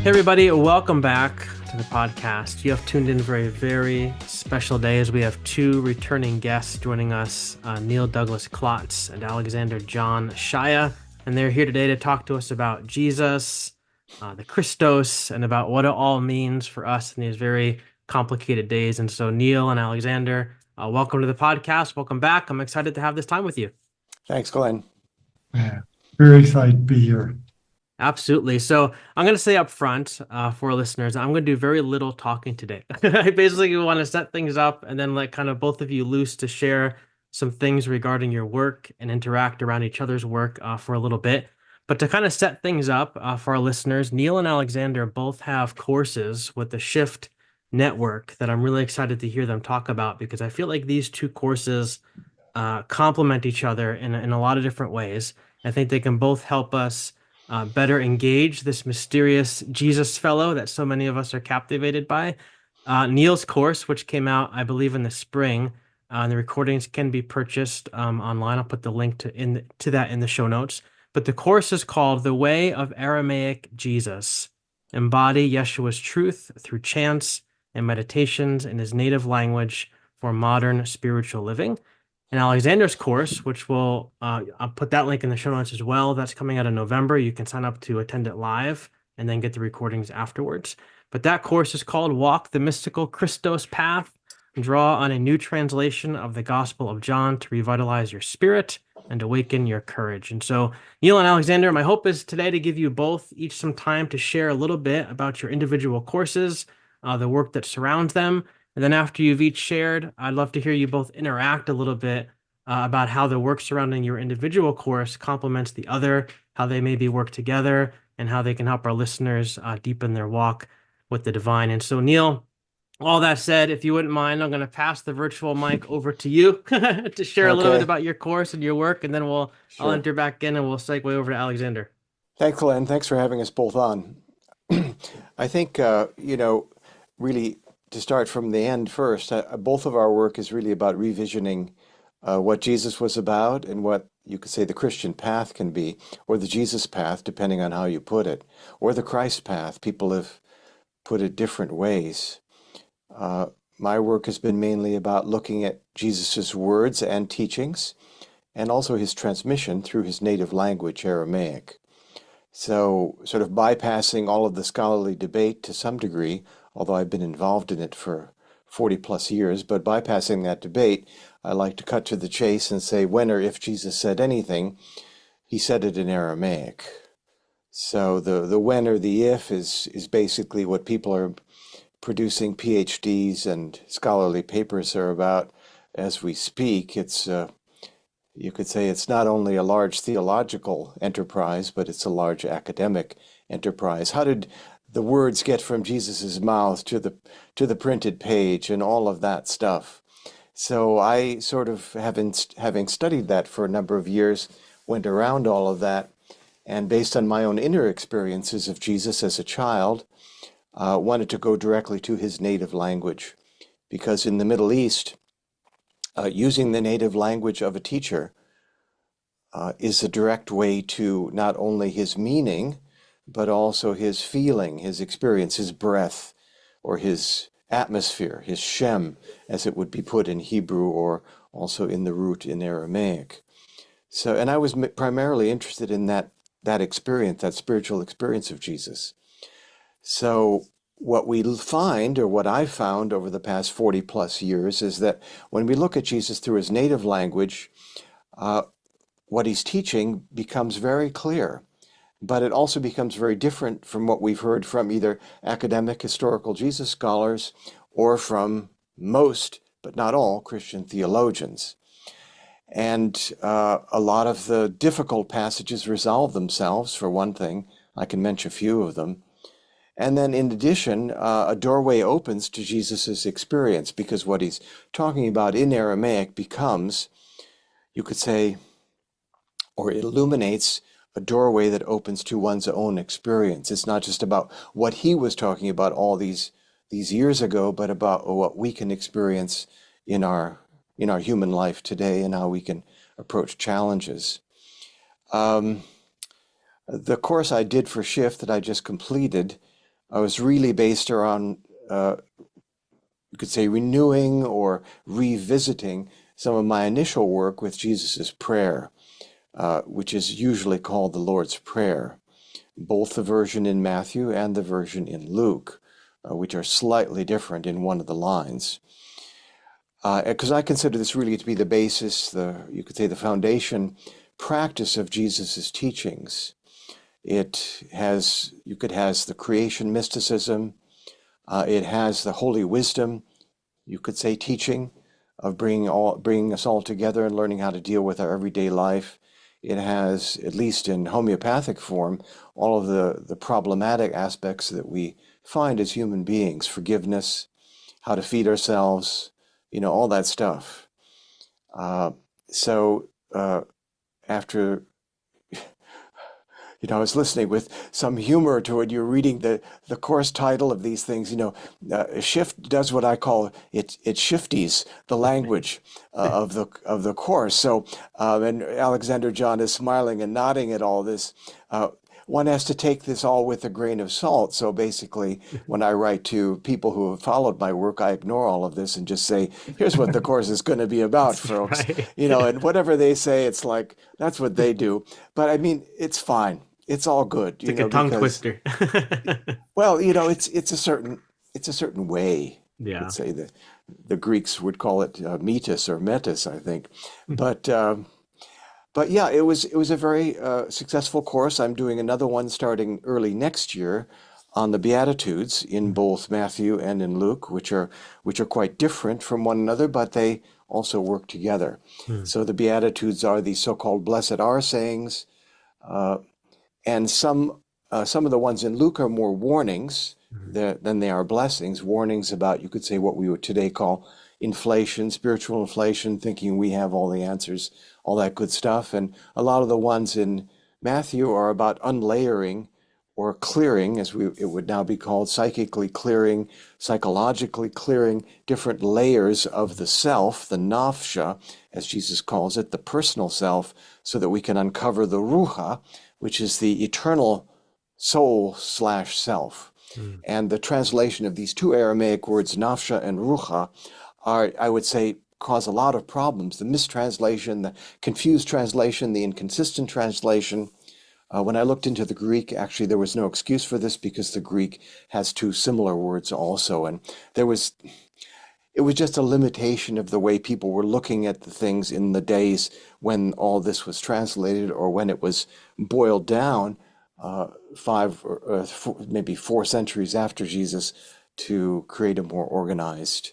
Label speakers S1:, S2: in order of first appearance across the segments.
S1: Hey everybody, welcome back to the podcast. You have tuned in for a very special day as we have two returning guests joining us, Neil Douglas-Klotz and Alexander John Shaia, and they're here today to talk to us about Jesus, the Christos, and about what it all means for us in these very complicated days. And so Neil and Alexander, welcome to the podcast. Welcome back. I'm excited to have this time with you.
S2: Thanks, Glenn.
S3: Yeah, very excited to be here.
S1: Absolutely. So I'm going to say up front for our listeners, I'm going to do very little talking today. I basically want to set things up and then let kind of both of you loose to share some things regarding your work and interact around each other's work for a little bit. But to kind of set things up for our listeners, Neil and Alexander both have courses with the Shift Network that I'm really excited to hear them talk about because I feel like these two courses complement each other in a lot of different ways. I think they can both help us better engage this mysterious Jesus fellow that so many of us are captivated by. Neil's course, which came out, I believe, in the spring, and the recordings can be purchased online. I'll put the link to that in the show notes. But the course is called The Way of Aramaic Jesus. Embody Yeshua's truth through chants and meditations in his native language for modern spiritual living. And Alexander's course, which I'll put that link in the show notes as well. That's coming out in November. You can sign up to attend it live and then get the recordings afterwards. But that course is called Walk the Mystical Christos Path, draw on a new translation of the Gospel of John to revitalize your spirit and awaken your courage. And so, Neil and Alexander, my hope is today to give you both each some time to share a little bit about your individual courses, the work that surrounds them. And then after you've each shared, I'd love to hear you both interact a little bit about how the work surrounding your individual course complements the other, how they maybe work together, and how they can help our listeners deepen their walk with the divine. And so, Neil, all that said, if you wouldn't mind, I'm going to pass the virtual mic over to you to share a little bit about your course and your work, and then I'll enter back in and we'll segue over to Alexander.
S2: Thanks, Glenn. Thanks for having us both on. I think, really to start from the end first, both of our work is really about revisioning what Jesus was about and what you could say the Christian path can be, or the Jesus path, depending on how you put it, or the Christ path. People have put it different ways. My work has been mainly about looking at Jesus's words and teachings, and also his transmission through his native language, Aramaic. So sort of bypassing all of the scholarly debate to some degree, although I've been involved in it for 40 plus years, but bypassing that debate, I like to cut to the chase and say when or if Jesus said anything, he said it in Aramaic. So the when or the if is basically what people are producing PhDs and scholarly papers are about as we speak. It's you could say it's not only a large theological enterprise, but it's a large academic enterprise. How did the words get from Jesus's mouth to the printed page and all of that stuff? So I sort of, having studied that for a number of years, went around all of that, and based on my own inner experiences of Jesus as a child, wanted to go directly to his native language, because in the Middle East, using the native language of a teacher is a direct way to not only his meaning, but also his feeling, his experience, his breath, or his atmosphere, his shem, as it would be put in Hebrew or also in the root in Aramaic. So, and I was primarily interested in that experience, that spiritual experience of Jesus. So what we find, or what I've found over the past 40 plus years, is that when we look at Jesus through his native language, what he's teaching becomes very clear. But it also becomes very different from what we've heard from either academic historical Jesus scholars or from most, but not all, Christian theologians. And a lot of the difficult passages resolve themselves, for one thing. I can mention a few of them. And then in addition, a doorway opens to Jesus's experience, because what he's talking about in Aramaic becomes, you could say, or it illuminates a doorway that opens to one's own experience. It's not just about what he was talking about all these years ago, but about what we can experience in our human life today and how we can approach challenges. The course I did for Shift that I just completed was really based around, you could say, renewing or revisiting some of my initial work with Jesus's prayer, which is usually called the Lord's Prayer, both the version in Matthew and the version in Luke, which are slightly different in one of the lines. Because I consider this really to be the basis, you could say the foundation practice of Jesus's teachings. Has the creation mysticism. It has the holy wisdom, you could say, teaching of bringing us all together and learning how to deal with our everyday life. It has, at least in homeopathic form, all of the problematic aspects that we find as human beings: forgiveness, how to feed ourselves, all that stuff. So after I was listening with some humor to it. You're reading the course title of these things. Shift does what I call it shifties the language of the course. So, and Alexander John is smiling and nodding at all this. One has to take this all with a grain of salt. So basically, when I write to people who have followed my work, I ignore all of this and just say, here's what the course is going to be about, folks.
S1: Right.
S2: And whatever they say, it's like, that's what they do. But I mean, it's fine. It's all good,
S1: It's like a tongue
S2: because,
S1: twister.
S2: well, it's a certain way. You could
S1: Yeah.
S2: say that the Greeks would call it metis or metis, I think. But yeah, it was a very successful course. I'm doing another one starting early next year on the Beatitudes in both Matthew and in Luke, which are quite different from one another, but they also work together.
S1: Hmm.
S2: So the Beatitudes are the so-called blessed are sayings, and some of the ones in Luke are more warnings than they are blessings. Warnings about, you could say, what we would today call inflation, spiritual inflation, thinking we have all the answers, all that good stuff. And a lot of the ones in Matthew are about unlayering or clearing, as it would now be called, psychically clearing, psychologically clearing different layers of the self, the nafsha, as Jesus calls it, the personal self, so that we can uncover the ruha, which is the eternal soul/self.
S1: Hmm.
S2: And the translation of these two Aramaic words, nafsha and ruha, are, I would say, cause a lot of problems. The mistranslation, the confused translation, the inconsistent translation. When I looked into the Greek, actually, there was no excuse for this because the Greek has two similar words also. And it was just a limitation of the way people were looking at the things in the days when all this was translated, or when it was boiled down five or maybe 4 centuries after Jesus, to create a more organized,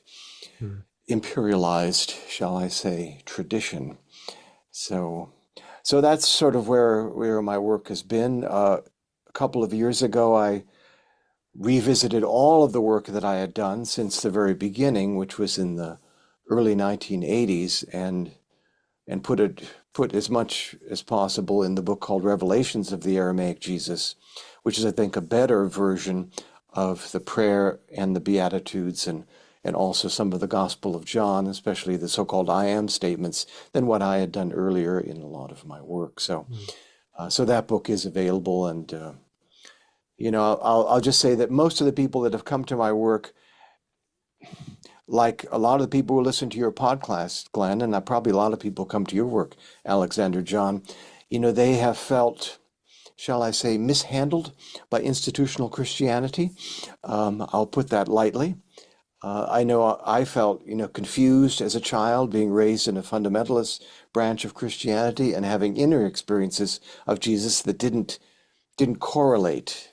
S1: Hmm.
S2: imperialized, shall I say, tradition. So, so that's sort of where my work has been. A couple of years ago, I revisited all of the work that I had done since the very beginning, which was in the early 1980s, and put as much as possible in the book called Revelations of the Aramaic Jesus, which is, I think, a better version of the prayer and the Beatitudes, and also some of the Gospel of John, especially the so-called I am statements, than what I had done earlier in a lot of my work. So,
S1: Hmm.
S2: so that book is available, and I'll just say that most of the people that have come to my work, like a lot of the people who listen to your podcast, Glenn, and probably a lot of people come to your work, Alexander John, they have felt, shall I say, mishandled by institutional Christianity. I'll put that lightly. I know I felt, confused as a child, being raised in a fundamentalist branch of Christianity and having inner experiences of Jesus that didn't correlate,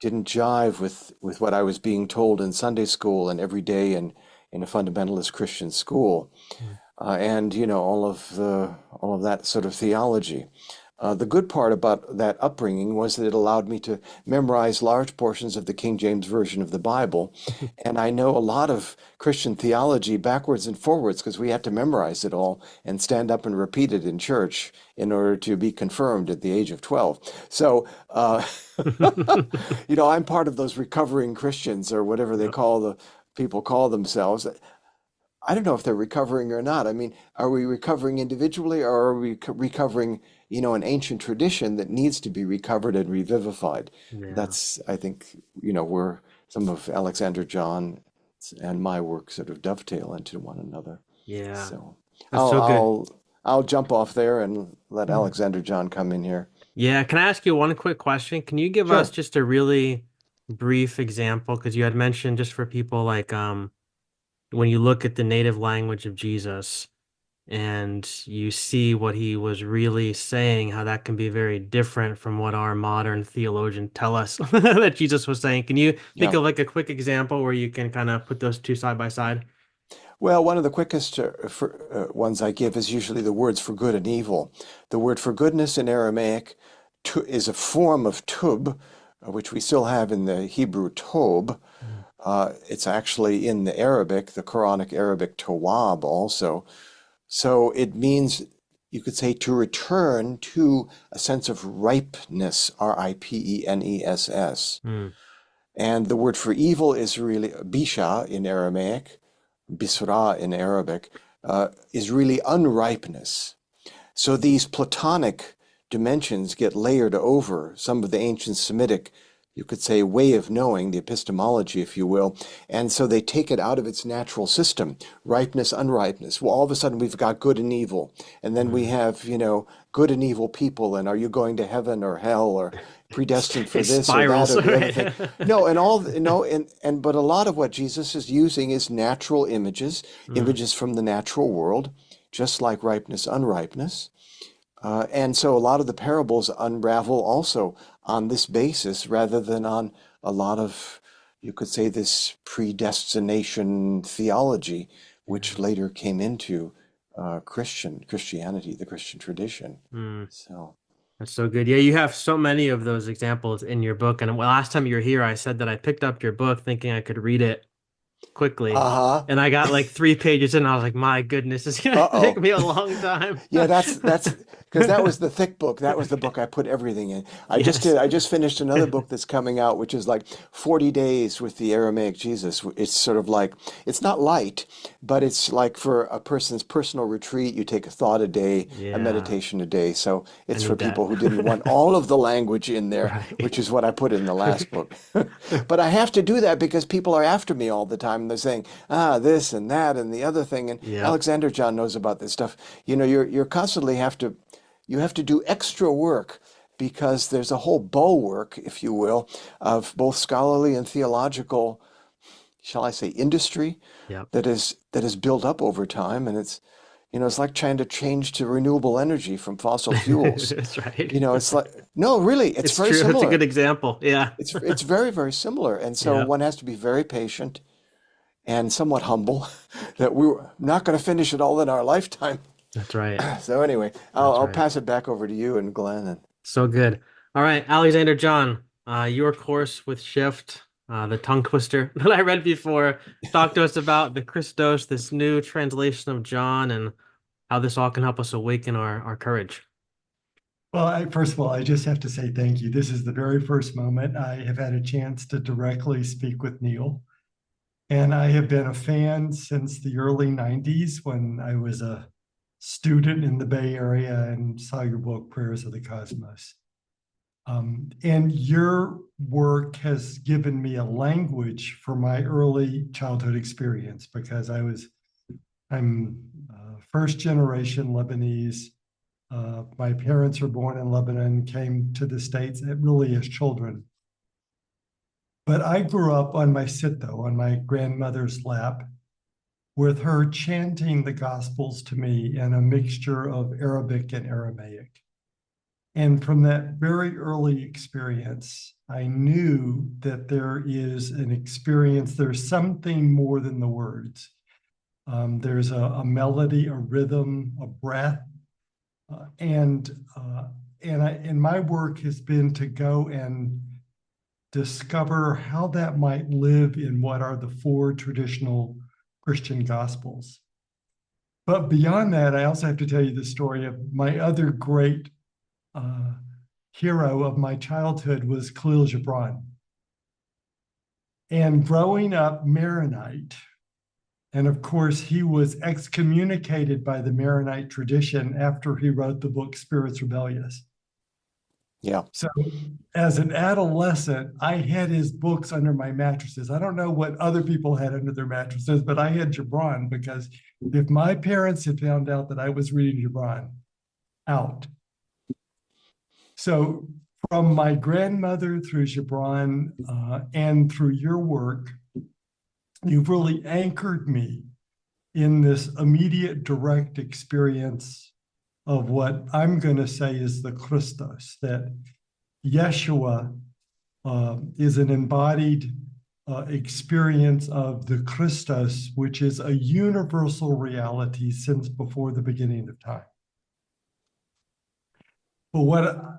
S2: didn't jive with what I was being told in Sunday school and every day in a fundamentalist Christian school,
S1: Hmm.
S2: and all of that sort of theology. The good part about that upbringing was that it allowed me to memorize large portions of the King James Version of the Bible. And I know a lot of Christian theology backwards and forwards because we had to memorize it all and stand up and repeat it in church in order to be confirmed at the age of 12. So, I'm part of those recovering Christians, or whatever
S1: Yep.
S2: people call themselves. I don't know if they're recovering or not. I mean, are we recovering individually, or are we recovering, an ancient tradition that needs to be recovered and revivified?
S1: Yeah.
S2: That's, I think, where some of Alexander John and my work sort of dovetail into one another.
S1: Yeah.
S2: So
S1: That's
S2: I'll
S1: so good.
S2: I'll I'll jump off there and let
S3: Hmm.
S2: Alexander John come in here.
S1: Yeah. Can I ask you one quick question? Can you give us
S2: Sure.
S1: just a really brief example? Because you had mentioned just for people like when you look at the native language of Jesus and you see what he was really saying, how that can be very different from what our modern theologians tell us that Jesus was saying. Can you think
S2: Yeah.
S1: of like a quick example where you can kind of put those two side by side?
S2: Well, one of the quickest ones I give is usually the words for good and evil. The word for goodness in Aramaic is a form of tub, which we still have in the Hebrew tob.
S1: Mm.
S2: It's actually in the Arabic, the Quranic Arabic tawab also. So it means, you could say, to return to a sense of ripeness, Ripenness.
S1: Mm.
S2: And the word for evil is really bisha in Aramaic, bisra in Arabic, is really unripeness. So these Platonic dimensions get layered over some of the ancient Semitic, you could say, way of knowing, the epistemology, if you will. And so they take it out of its natural system, ripeness, unripeness. Well, all of a sudden we've got good and evil. And then we
S1: Mm.
S2: have, good and evil people. And are you going to heaven or hell, or predestined for
S1: It
S2: this or that
S1: spirals,
S2: or the other thing?
S1: right?
S2: No, and all, no, but a lot of what Jesus is using is natural images,
S1: Mm.
S2: images from the natural world, just like ripeness, unripeness. And so a lot of the parables unravel also on this basis rather than on a lot of, you could say, this predestination theology, which
S1: Yeah.
S2: later came into Christianity, the Christian tradition.
S1: Mm.
S2: So,
S1: That's so good. Yeah, you have so many of those examples in your book. And last time you were here, I said that I picked up your book thinking I could read it quickly.
S2: uh-huh.
S1: And I got like 3 pages in, and I was like, my goodness, it's gonna take
S2: Uh-oh.
S1: me a long time.
S2: Yeah, that's because that was the thick book. That was the book I put everything in.
S1: Yes.
S2: I just finished another book that's coming out, which is like 40 days with the Aramaic Jesus. It's sort of like, it's not light, but it's like for a person's personal retreat, you take a thought a day, a
S1: Yeah,
S2: meditation a day. So
S1: I
S2: it's for
S1: need that.
S2: people who didn't want all of the language in there,
S1: Right.
S2: which is what I put in the last book. But I have to do that because people are after me all the time. They're saying, this and that and the other thing. And
S1: Yep.
S2: Alexander John knows about this stuff. You're constantly you have to do extra work because there's a whole bulwark, if you will, of both scholarly and theological, shall I say, industry
S1: Yep.
S2: that is built up over time, and it's like trying to change to renewable energy from fossil fuels.
S1: That's right.
S2: It's like, no, really, it's
S1: It's
S2: very
S1: true. That's a good
S2: similar.
S1: example. Yeah.
S2: It's very, very similar, and so
S1: Yep.
S2: one has to be very patient and somewhat humble that we're not going to finish it all in our lifetime.
S1: That's right.
S2: So anyway, I'll,
S1: That's
S2: I'll
S1: right.
S2: pass it back over to you and Glenn. And
S1: So good. All right, Alexander John, your course with Shift, the tongue twister that I read before, talk to us about the Christos, this new translation of John, and how this all can help us awaken our courage.
S3: Well, first of all, I just have to say thank you. This is the very first moment I have had a chance to directly speak with Neil. And I have been a fan since the early 90s when I was a student in the Bay Area and saw your book, Prayers of the Cosmos. And your work has given me a language for my early childhood experience because I'm first generation Lebanese. My parents were born in Lebanon, came to the States really as children. But I grew up on my sitto, on my grandmother's lap, with her chanting the Gospels to me in a mixture of Arabic and Aramaic. And from that very early experience, I knew that there is an experience, there's something more than the words. There's a melody, a rhythm, a breath, uh, and uh, and my work has been to go and discover how that might live in what are the four traditional Christian Gospels. But beyond that, I also have to tell you the story of my other great uh, hero of my childhood was Khalil Gibran. And growing up Maronite, And of course, he was excommunicated by the Maronite tradition after he wrote the book Spirits Rebellious.
S2: Yeah.
S3: So as an adolescent, I had his books under my mattresses. I don't know what other people had under their mattresses, but I had Gibran, because if my parents had found out that I was reading Gibran, out. So from my grandmother through Gibran and through your work, you've really anchored me in this immediate direct experience of what I'm going to say is the Christos, that Yeshua is an embodied experience of the Christos, which is a universal reality since before the beginning of time. But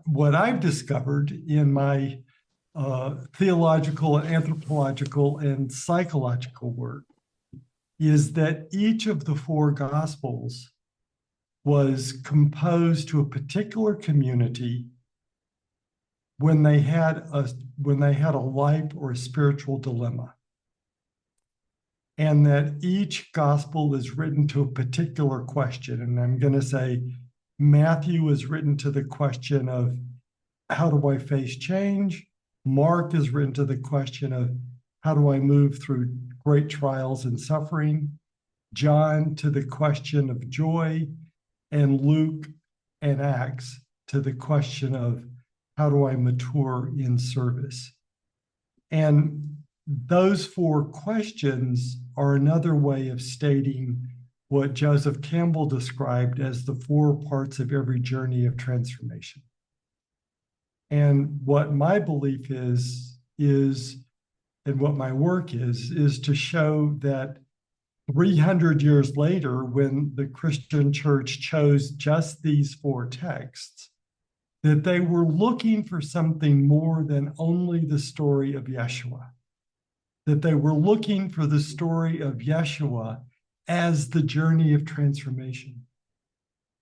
S3: what I've discovered in my theological, anthropological, and psychological work is that each of the four Gospels was composed to a particular community when they had a life or a spiritual dilemma, and that each gospel is written to a particular question. And I'm going to say Matthew is written to the question of how do I face change? Mark is written to the question of how do I move through great trials and suffering? John to the question of joy, and Luke and Acts to the question of how do I mature in service? And those four questions are another way of stating what Joseph Campbell described as the four parts of every journey of transformation. And what my belief is, and what my work is to show that 300 years later, when the Christian church chose just these four texts, that they were looking for something more than only the story of Yeshua, that they were looking for the story of Yeshua as the journey of transformation,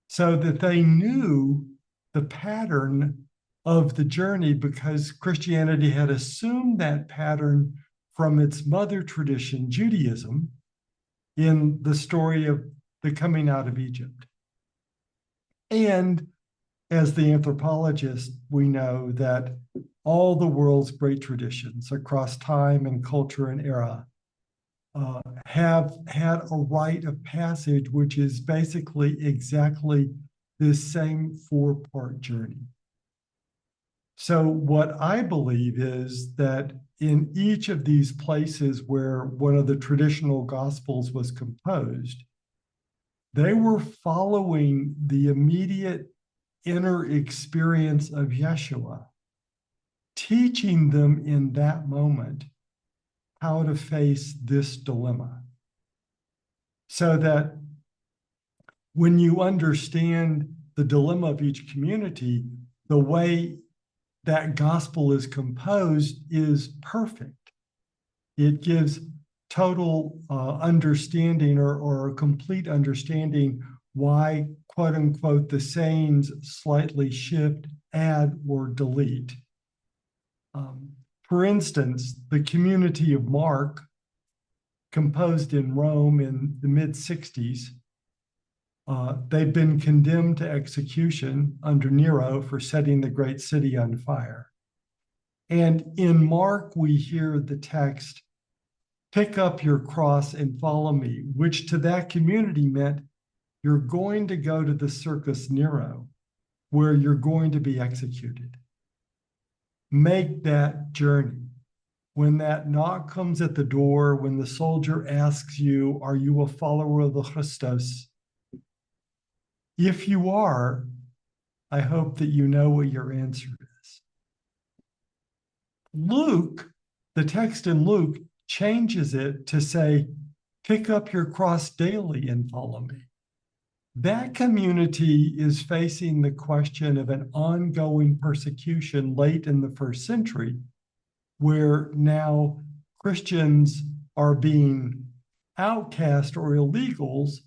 S3: so that they knew the pattern of the journey, because Christianity had assumed that pattern from its mother tradition, Judaism, in the story of the coming out of Egypt. And as the anthropologist, we know that all the world's great traditions across time and culture and era have had a rite of passage, which is basically exactly this same four-part journey. So what I believe is that in each of these places where one of the traditional gospels was composed, they were following the immediate inner experience of Yeshua, teaching them in that moment how to face this dilemma. So that when you understand the dilemma of each community, the way that gospel is composed is perfect. It gives total understanding or a complete understanding why, quote unquote, the sayings slightly shift, add, or delete. For instance, the community of Mark, composed in Rome in the mid-60s, they'd been condemned to execution under Nero for setting the great city on fire. And in Mark, we hear the text, "Pick up your cross and follow me," which to that community meant you're going to go to the Circus Nero, where you're going to be executed. Make that journey. When that knock comes at the door, when the soldier asks you, "Are you a follower of the Christos?" If you are, I hope that you know what your answer is. Luke, the text in Luke, changes it to say, "Pick up your cross daily and follow me." That community is facing the question of an ongoing persecution late in the first century, where now Christians are being outcast or illegals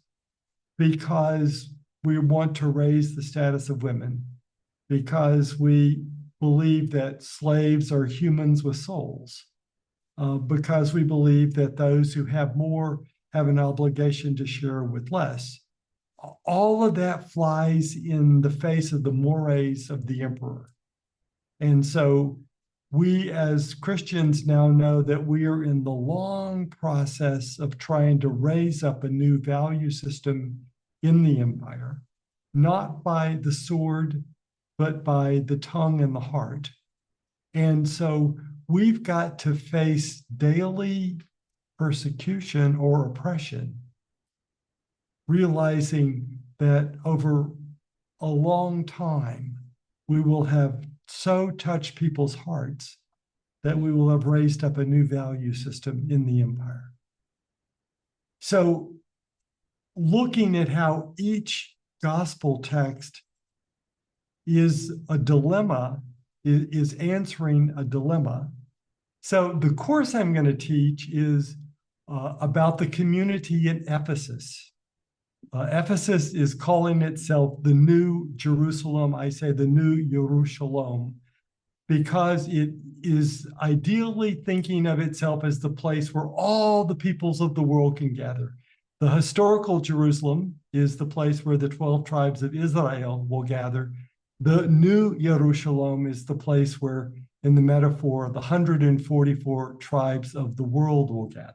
S3: because we want to raise the status of women, because we believe that slaves are humans with souls, because we believe that those who have more have an obligation to share with less. All of that flies in the face of the mores of the emperor. And so we as Christians now know that we are in the long process of trying to raise up a new value system in the empire, not by the sword, but by the tongue and the heart. And so we've got to face daily persecution or oppression, realizing that over a long time, we will have so touched people's hearts that we will have raised up a new value system in the empire. So, looking at how each gospel text is a dilemma, is answering a dilemma. So, the course I'm going to teach is about the community in Ephesus. Ephesus is calling itself the New Jerusalem. I say the New Jerusalem because it is ideally thinking of itself as the place where all the peoples of the world can gather. The historical Jerusalem is the place where the 12 tribes of Israel will gather. The New Jerusalem is the place where, in the metaphor, the 144 tribes of the world will gather.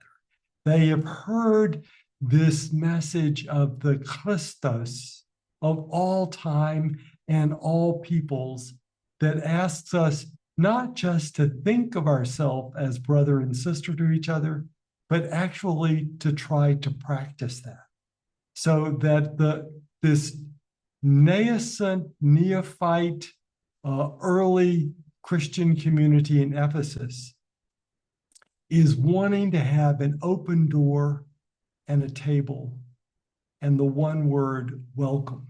S3: They have heard this message of the Christos of all time and all peoples that asks us not just to think of ourselves as brother and sister to each other, but actually to try to practice that. So that this nascent, neophyte, early Christian community in Ephesus is wanting to have an open door and a table and the one word welcome.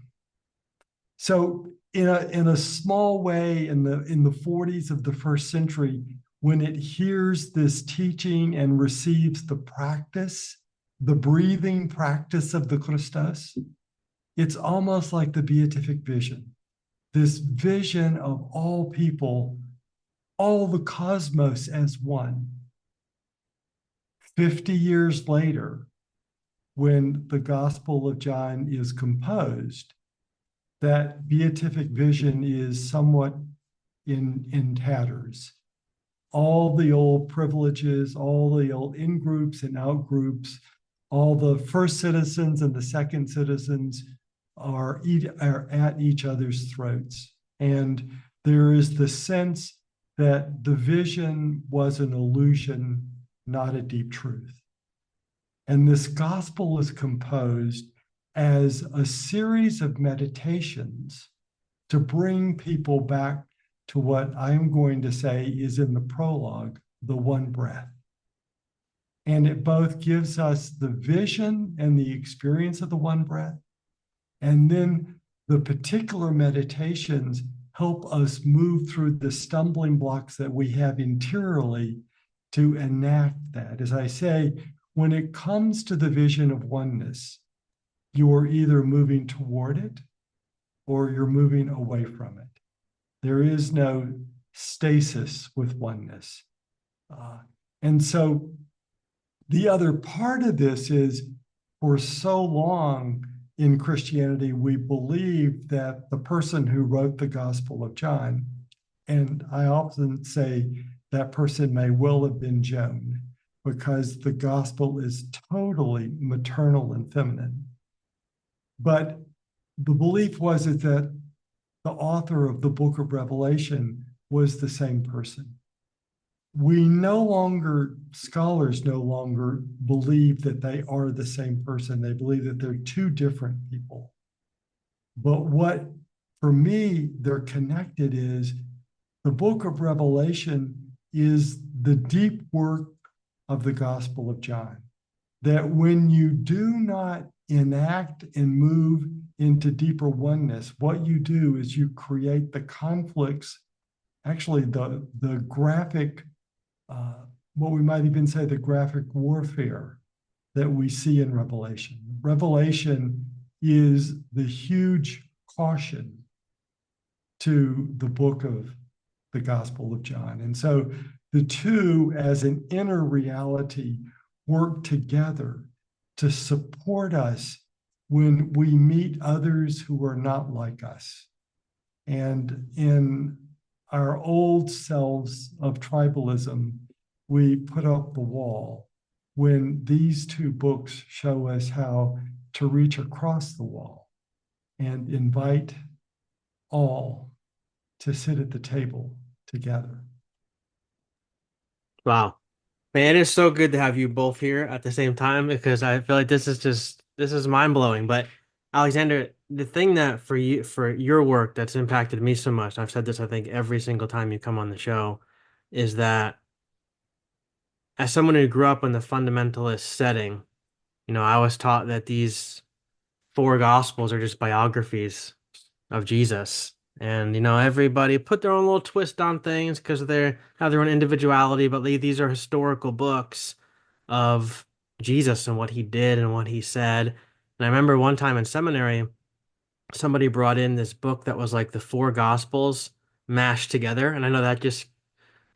S3: So in a small way, in the 40s of the first century, when it hears this teaching and receives the practice, the breathing practice of the Christos, it's almost like the beatific vision, this vision of all people, all the cosmos as one. 50 years later, when the Gospel of John is composed, that beatific vision is somewhat in tatters. All the old privileges, all the old in-groups and out-groups, all the first citizens and the second citizens are at each other's throats. And there is the sense that the vision was an illusion, not a deep truth. And this gospel is composed as a series of meditations to bring people back to what I'm going to say is in the prologue, the one breath. And it both gives us the vision and the experience of the one breath, and then the particular meditations help us move through the stumbling blocks that we have interiorly to enact that. As I say, when it comes to the vision of oneness, you're either moving toward it or you're moving away from it. There is no stasis with oneness. And so the other part of this is, for so long in Christianity, we believe that the person who wrote the Gospel of John, and I often say that person may well have been Joan, because the gospel is totally maternal and feminine. But the belief was that the author of the book of Revelation was the same person. Scholars no longer believe that they are the same person. They believe that they're two different people. But what, for me, they're connected is the book of Revelation is the deep work of the Gospel of John. That when you do not enact and move into deeper oneness, what you do is you create the conflicts, actually the graphic, what we might even say the graphic warfare that we see in Revelation. Revelation is the huge caution to the book of the Gospel of John. And so the two, as an inner reality, work together to support us when we meet others who are not like us. And in our old selves of tribalism, we put up the wall when these two books show us how to reach across the wall and invite all to sit at the table together.
S1: Wow. Man, it is so good to have you both here at the same time because I feel like this is mind blowing. But Alexander, the thing that for you for your work that's impacted me so much, I've said this I think every single time you come on the show, is that as someone who grew up in the fundamentalist setting, I was taught that these four gospels are just biographies of Jesus. And everybody put their own little twist on things because they have their own individuality, but these are historical books of Jesus and what he did and what he said. And I remember one time in seminary, somebody brought in this book that was like the four gospels mashed together. And I know that just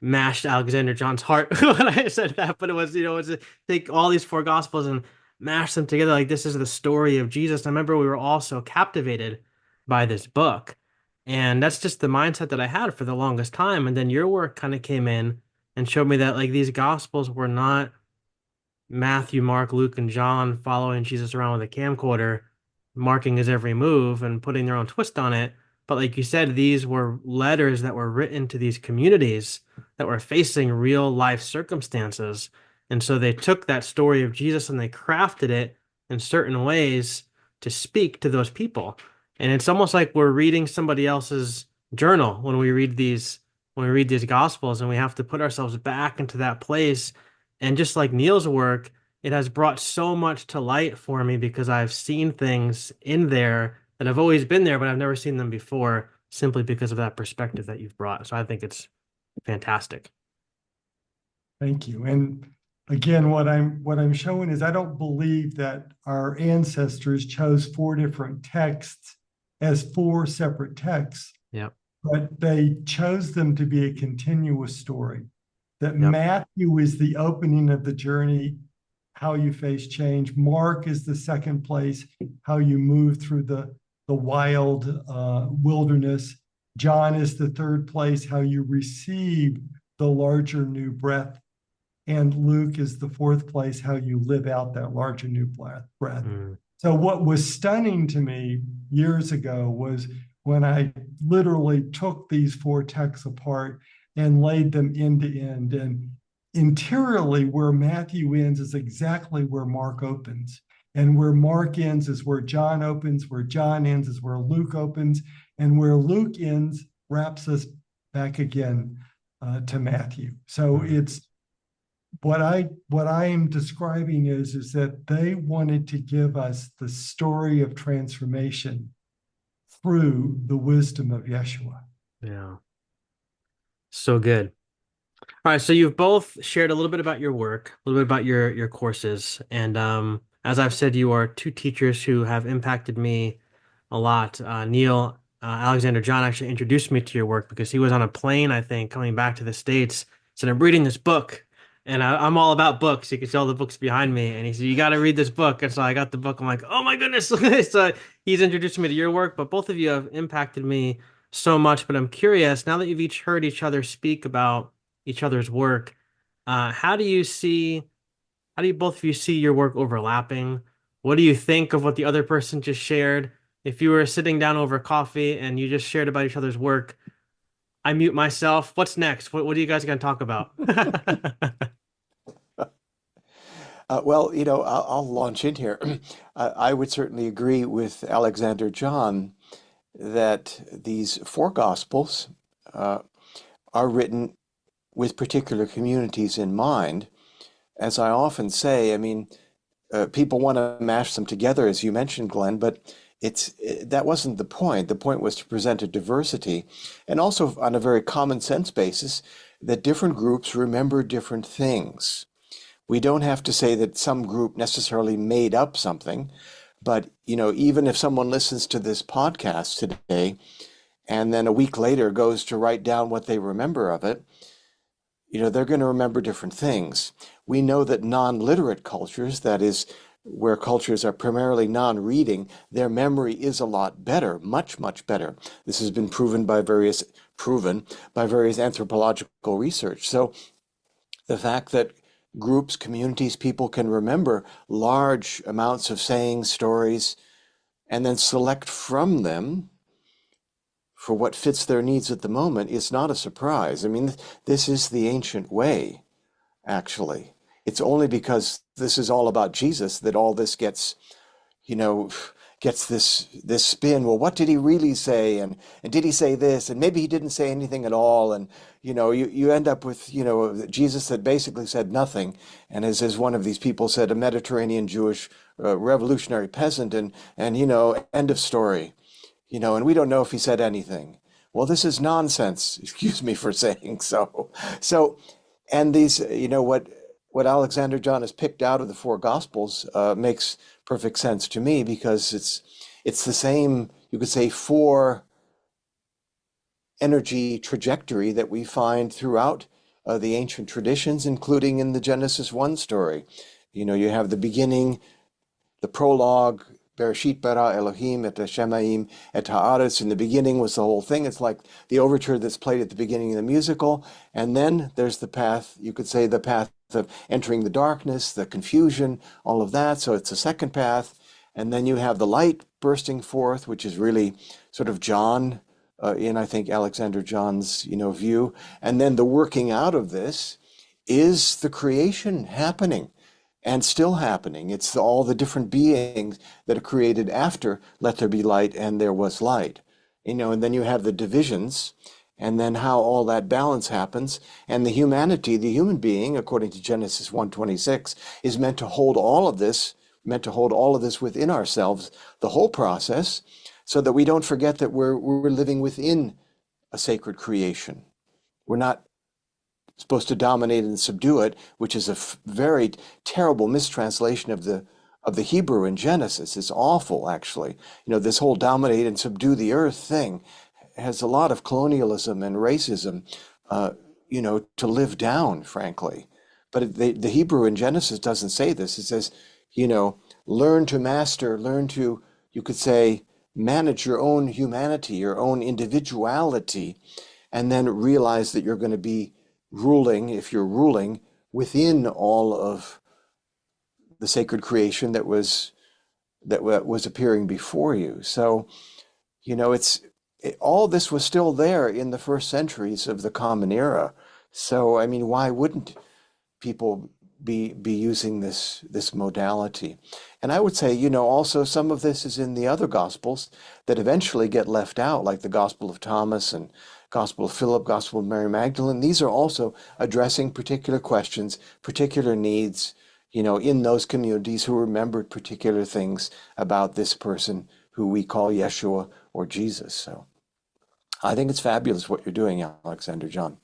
S1: mashed Alexander John's heart when I said that, but it was, it was take all these four gospels and mash them together. Like this is the story of Jesus. And I remember we were all so captivated by this book. And that's just the mindset that I had for the longest time. And then your work kind of came in and showed me that like these gospels were not Matthew, Mark, Luke, and John following Jesus around with a camcorder, marking his every move and putting their own twist on it. But like you said, these were letters that were written to these communities that were facing real life circumstances. And so they took that story of Jesus and they crafted it in certain ways to speak to those people. And it's almost like we're reading somebody else's journal when we read these gospels, and we have to put ourselves back into that place. And just like Neil's work, it has brought so much to light for me because I've seen things in there that have always been there, but I've never seen them before simply because of that perspective that you've brought. So I think it's fantastic.
S3: Thank you. And again, what I'm showing is I don't believe that our ancestors chose four different texts as four separate texts,
S1: Yep.
S3: but they chose them to be a continuous story. That
S1: Yep.
S3: Matthew is the opening of the journey, how you face change. Mark is the second place, how you move through the wild wilderness. John is the third place, how you receive the larger new breath. And Luke is the fourth place, how you live out that larger new breath.
S1: Mm.
S3: So what was stunning to me years ago was when I literally took these four texts apart and laid them end to end. And interiorly, where Matthew ends is exactly where Mark opens. And where Mark ends is where John opens, where John ends is where Luke opens, and where Luke ends wraps us back again to Matthew. So it's what I am describing is that they wanted to give us the story of transformation through the wisdom of Yeshua.
S1: Yeah. So good. All right, so you've both shared a little bit about your work, a little bit about your courses, and as I've said, you are two teachers who have impacted me a lot. Neil, Alexander John actually introduced me to your work because he was on a plane, I think, coming back to the States. Said, "I'm reading this book," and I'm all about books. You can see all the books behind me, and he said, "You got to read this book." And so I got the book. I'm like, "Oh my goodness!" So he's introduced me to your work, but both of you have impacted me so much. But I'm curious now that you've each heard each other speak about each other's work. How do you see, how do you both of you see your work overlapping? What do you think of what the other person just shared? If you were sitting down over coffee and you just shared about each other's work, I mute myself. What's next? What are you guys going to talk about?
S2: Well, I'll launch in here. I would certainly agree with Alexander John that these four Gospels are written with particular communities in mind. As I often say, I mean, people want to mash them together, as you mentioned, Glenn, but that wasn't the point. The point was to present a diversity, and also on a very common sense basis, that different groups remember different things. We don't have to say that some group necessarily made up something, but even if someone listens to this podcast today and then a week later goes to write down what they remember of it, they're going to remember different things. We know that non-literate cultures, that is, where cultures are primarily non-reading, their memory is a lot better, much, much better. This has been proven by various anthropological research. So the fact that groups, communities, people can remember large amounts of sayings, stories, and then select from them for what fits their needs at the moment is not a surprise. I mean, this is the ancient way, actually. It's only because this is all about Jesus that all this gets, you know, gets this spin. Well, what did he really say? And did he say this? And maybe he didn't say anything at all. And you end up with Jesus that basically said nothing. And as one of these people said, a Mediterranean Jewish revolutionary peasant, and end of story. And we don't know if he said anything. Well, this is nonsense. Excuse me for saying so. So, and these, what Alexander John has picked out of the four Gospels makes perfect sense to me, because it's the same, you could say, four energy trajectory that we find throughout the ancient traditions, including in the Genesis 1 story. You have the beginning, the prologue, Bereshit bara Elohim et Shemaim et haaretz. In the beginning was the whole thing. It's like the overture that's played at the beginning of the musical. And then there's the path, you could say the path of entering the darkness, the confusion, all of that. So it's a second path. And then you have the light bursting forth, which is really sort of John, in I think Alexander John's, view. And then the working out of this is the creation happening. And still happening. It's all the different beings that are created after let there be light and there was light. And then you have the divisions, and then how all that balance happens. And the humanity, the human being, according to Genesis 1:26, is meant to hold all of this, within ourselves, the whole process, so that we don't forget that we're living within a sacred creation. We're not supposed to dominate and subdue it, which is a very terrible mistranslation of the Hebrew in Genesis. It's awful, actually. This whole dominate and subdue the earth thing has a lot of colonialism and racism, to live down, frankly. But the Hebrew in Genesis doesn't say this. It says, learn to master, learn to, you could say, manage your own humanity, your own individuality, and then realize that you're going to be ruling, if you're ruling, within all of the sacred creation that was appearing before you. So, all this was still there in the first centuries of the Common Era. So, I mean, why wouldn't people be using this modality? And I would say, also some of this is in the other Gospels that eventually get left out, like the Gospel of Thomas and Gospel of Philip, Gospel of Mary Magdalene. These are also addressing particular questions, particular needs, in those communities who remembered particular things about this person who we call Yeshua or Jesus. So I think it's fabulous what you're doing, Alexander John.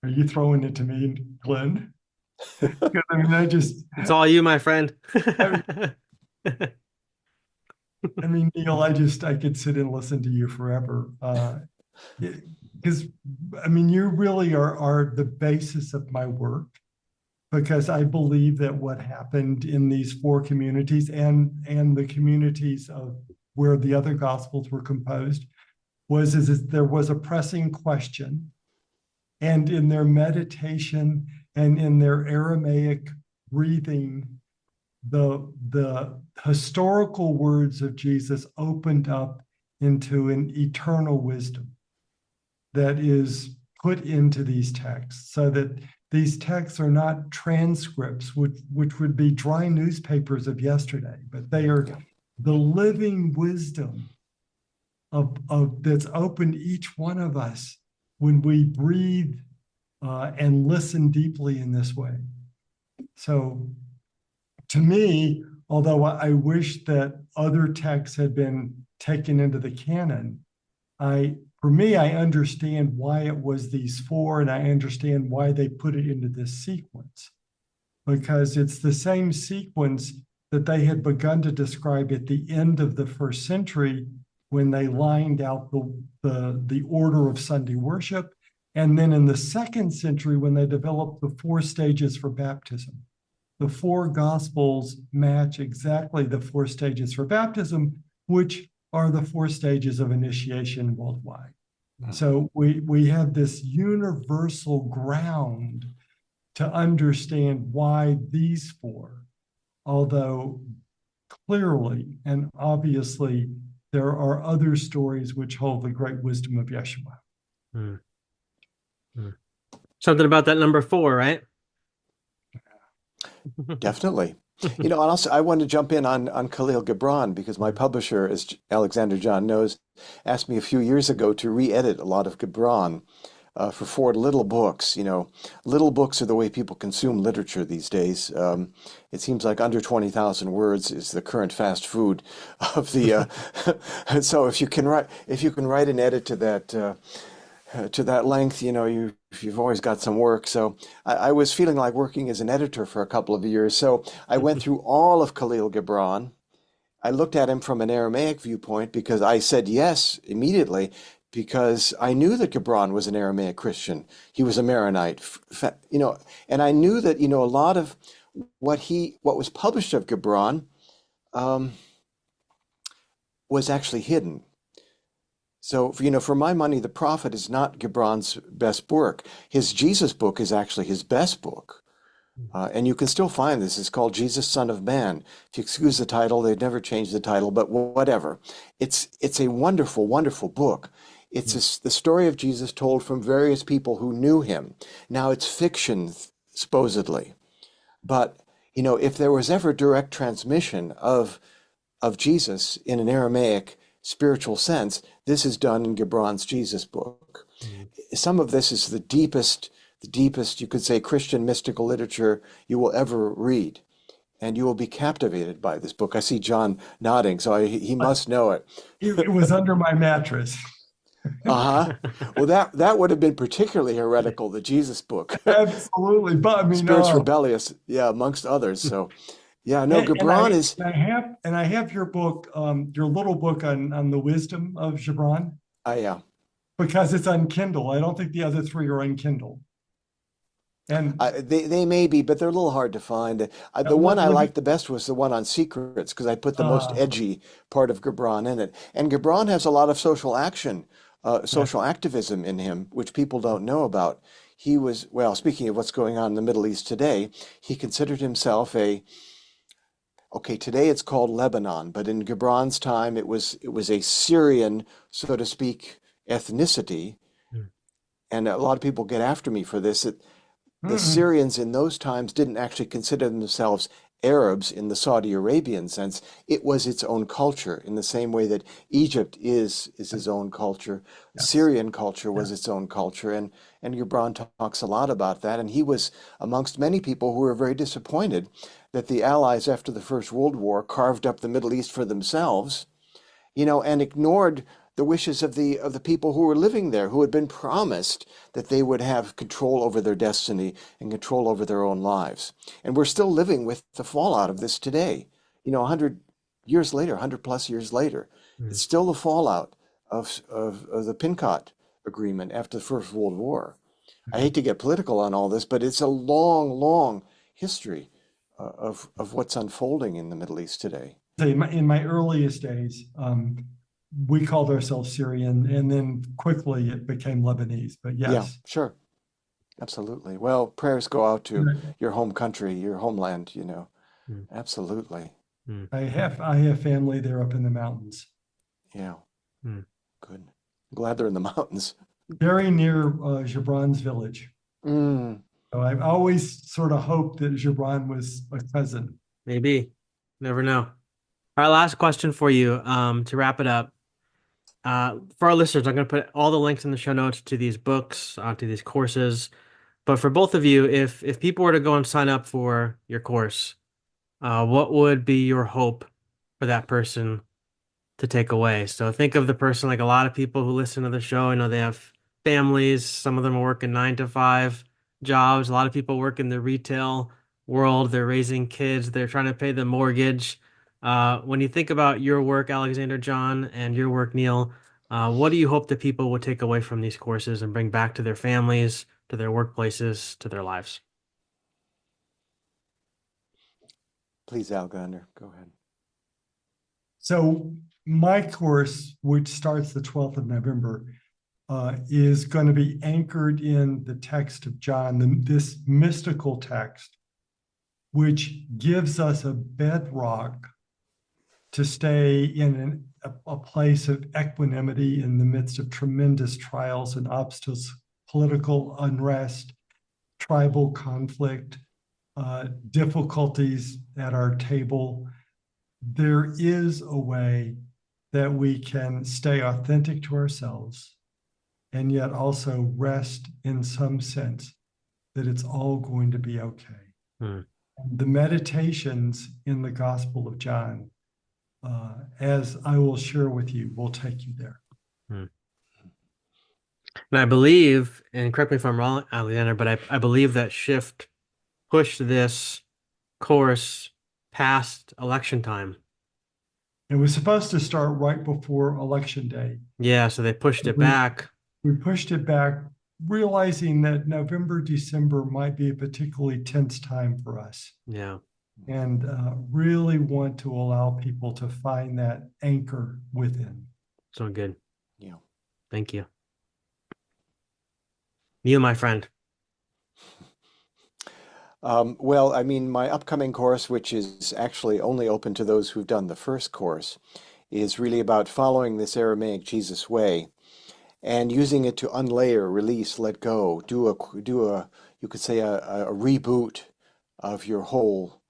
S3: Are you throwing it to me, Glenn? Because
S1: it's all you, my friend.
S3: Neil, I could sit and listen to you forever. Because you really are the basis of my work, because I believe that what happened in these four communities and the communities of where the other Gospels were composed is there was a pressing question, and in their meditation and in their Aramaic breathing, the historical words of Jesus opened up into an eternal wisdom that is put into these texts, so that these texts are not transcripts, which would be dry newspapers of yesterday, but they are the living wisdom of that's opened each one of us when we breathe and listen deeply in this way. So to me, although I wish that other texts had been taken into the canon, for me, I understand why it was these four, and I understand why they put it into this sequence, because it's the same sequence that they had begun to describe at the end of the first century when they lined out the order of Sunday worship, and then in the second century when they developed the four stages for baptism. the four gospels match exactly the four stages for baptism, which are the four stages of initiation worldwide. So we have this universal ground to understand why these four, although clearly and obviously there are other stories which hold the great wisdom of Yeshua.
S1: Hmm. Hmm. Something about that number four, right?
S2: Definitely. You know, and also I want to jump in on Khalil Gibran because my publisher, as Alexander John knows, asked me a few years ago to re-edit a lot of Gibran for four little books. You know, little books are the way people consume literature these days. It seems like under 20,000 words is the current fast food of the. So if you can write an edit to that length, you know, you've always got some work. So I was feeling like working as an editor for a couple of years. So I went through all of Khalil Gibran. I looked at him from an Aramaic viewpoint because I said yes immediately because I knew that Gibran was an Aramaic Christian. He was a Maronite, you know, and I knew that, you know, a lot of what was published of Gibran um, was actually hidden. So, you know, for my money, The Prophet is not Gibran's best work. His Jesus book is actually his best book. And you can still find this. It's called Jesus, Son of Man. If you excuse the title, they'd never change the title, but whatever. It's a wonderful, wonderful book. It's the story of Jesus told from various people who knew him. Now, it's fiction, supposedly. But, you know, if there was ever direct transmission of Jesus in an Aramaic spiritual sense, this is done in Gibran's Jesus book. Some of this is the deepest, you could say, Christian mystical literature you will ever read. And you will be captivated by this book. I see John nodding, so he must know it.
S3: It was under my mattress.
S2: Uh-huh. Well, that would have been particularly heretical, the Jesus book.
S3: Absolutely. But I mean,
S2: Spirits Rebellious, yeah, amongst others. So, yeah, no, Gibran is.
S3: I have your book, your little book on the wisdom of Gibran,
S2: Yeah.
S3: because it's on Kindle. I don't think the other three are on Kindle. And
S2: They may be, but they're a little hard to find. The one I liked the best was the one on secrets because I put the most edgy part of Gibran in it. And Gibran has a lot of social action, social activism in him, which people don't know about. He was, well, speaking of what's going on in the Middle East today, he considered himself okay, today it's called Lebanon, but in Gibran's time it was a Syrian, so to speak, ethnicity. And a lot of people get after me for this. The Syrians in those times didn't actually consider themselves Arabs in the Saudi Arabian sense. It was its own culture in the same way that Egypt is his own culture. Yes. Syrian culture was its own culture. And Gibran talks a lot about that. And he was amongst many people who were very disappointed that the Allies after the First World War carved up the Middle East for themselves, you know, and ignored the wishes of the people who were living there, who had been promised that they would have control over their destiny and control over their own lives. And we're still living with the fallout of this today. You know, 100 years later, 100 plus years later, it's still the fallout of the Pincott Agreement after the First World War. I hate to get political on all this, but it's a long, long history of what's unfolding in the Middle East today.
S3: In my earliest days, we called ourselves Syrian, and then quickly it became Lebanese. But yes.
S2: Yeah, sure. Absolutely. Well, prayers go out to your home country, your homeland, you know. Absolutely.
S3: I have family there up in the mountains.
S2: Yeah. Good. Glad they're in the mountains.
S3: Very near Gibran's village. So I've always sort of hoped that Gibran was a cousin.
S1: Maybe. Never know. All right, last question for you to wrap it up. For our listeners, I'm going to put all the links in the show notes to these books, to these courses. But for both of you, if people were to go and sign up for your course, what would be your hope for that person to take away? So think of the person, like a lot of people who listen to the show, I know they have families. Some of them are working 9 to 5 jobs. A lot of people work in the retail world. They're raising kids. They're trying to pay the mortgage. When you think about your work, Alexander John, and your work, Neil, what do you hope that people will take away from these courses and bring back to their families, to their workplaces, to their lives?
S2: Please, Alexander, go ahead.
S3: So my course, which starts the 12th of November, is going to be anchored in the text of John, this mystical text, which gives us a bedrock to stay in a place of equanimity in the midst of tremendous trials and obstacles, political unrest, tribal conflict, difficulties at our table. There is a way that we can stay authentic to ourselves and yet also rest in some sense that it's all going to be okay.
S1: Hmm.
S3: The meditations in the Gospel of John, as I will share with you, will take you there.
S1: Hmm. And I believe, and correct me if I'm wrong, Alexander, but I believe that shift pushed this course past election time.
S3: It was supposed to start right before Election Day.
S1: Yeah, so they pushed it
S3: We,
S1: back.
S3: we pushed it back, realizing that November, December might be a particularly tense time for us.
S1: Yeah,
S3: And really want to allow people to find that anchor within.
S1: so good.
S2: Yeah.
S1: Thank you. You, my friend.
S2: Well, I mean, my upcoming course, which is actually only open to those who've done the first course, is really about following this Aramaic Jesus way and using it to unlayer, release, let go, do a you could say a reboot of your whole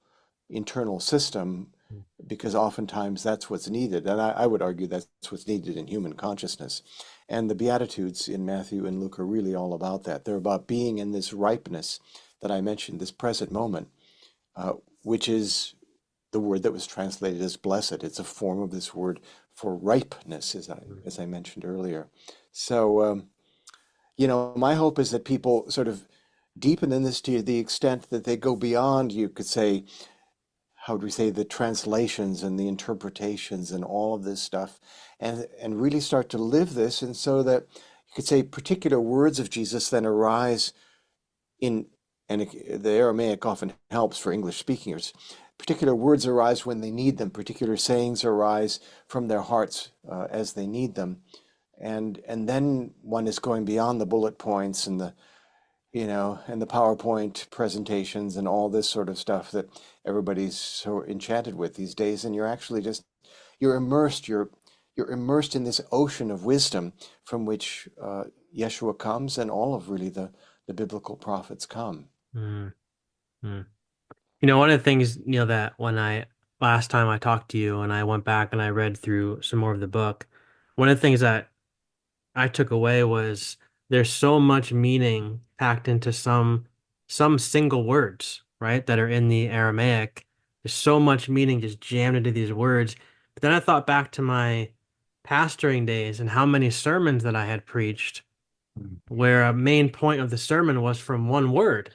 S2: internal system, because oftentimes that's what's needed. And I would argue that's what's needed in human consciousness. And the Beatitudes in Matthew and Luke are really all about that. They're about being in this ripeness that I mentioned, this present moment, which is the word that was translated as blessed. It's a form of this word for ripeness, as I mentioned earlier. So, my hope is that people sort of deepen in this to the extent that they go beyond, you could say, how would we say, the translations and the interpretations and all of this stuff, and really start to live this, and so that you could say particular words of Jesus then arise in, and the Aramaic often helps for English speakers. Particular words arise when they need them. Particular sayings arise from their hearts as they need them, and then one is going beyond the bullet points and the and the PowerPoint presentations and all this sort of stuff that everybody's so enchanted with these days. And you're actually just you're immersed in this ocean of wisdom from which Yeshua comes, and all of really the biblical prophets come.
S1: Mm, mm. One of the things, that when last time I talked to you and I went back and I read through some more of the book, one of the things that I took away was there's so much meaning packed into some single words, right, that are in the Aramaic. There's so much meaning just jammed into these words. But then I thought back to my pastoring days and how many sermons that I had preached where a main point of the sermon was from one word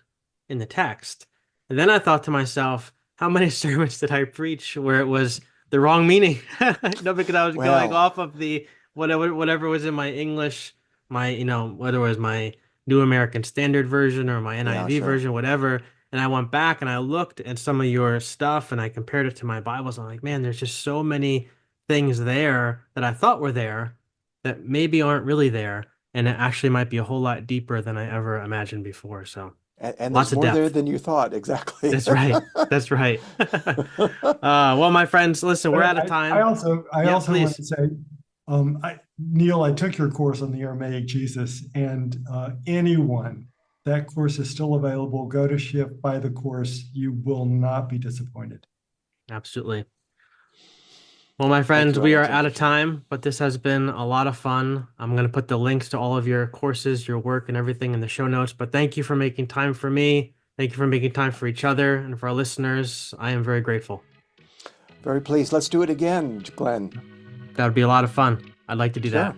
S1: in the text. And then I thought to myself, how many sermons did I preach where it was the wrong meaning? Because I was going
S2: Well,
S1: off of the whatever was in my English, whether it was my New American Standard Version or my
S2: yeah,
S1: NIV
S2: sure.
S1: version, whatever. And I went back and I looked at some of your stuff and I compared it to my Bibles. I'm like, man, there's just so many things there that I thought were there that maybe aren't really there. And it actually might be a whole lot deeper than I ever imagined before. So
S2: And there's
S1: lots of
S2: more there
S1: depth.
S2: than you thought, exactly.
S1: That's right. That's right. Well, my friends, listen, we're
S3: But
S1: out of
S3: I
S1: time.
S3: also I
S1: Yeah,
S3: also want
S1: please.
S3: to say, Neil, I took your course on the Aramaic Jesus, and anyone, that course is still available. Go to Shift, buy the course. You will not be disappointed.
S1: Absolutely. Well, my
S2: Thank
S1: friends,
S2: you,
S1: we are out
S2: Alexander.
S1: of time, but this has been a lot of fun. I'm going to put the links to all of your courses, your work, and everything in the show notes. But thank you for making time for me. Thank you for making time for each other and for our listeners. I am very grateful.
S2: Very pleased. Let's do it again, Glenn.
S1: That would be a lot of fun. I'd like to do
S2: Sure.
S1: that.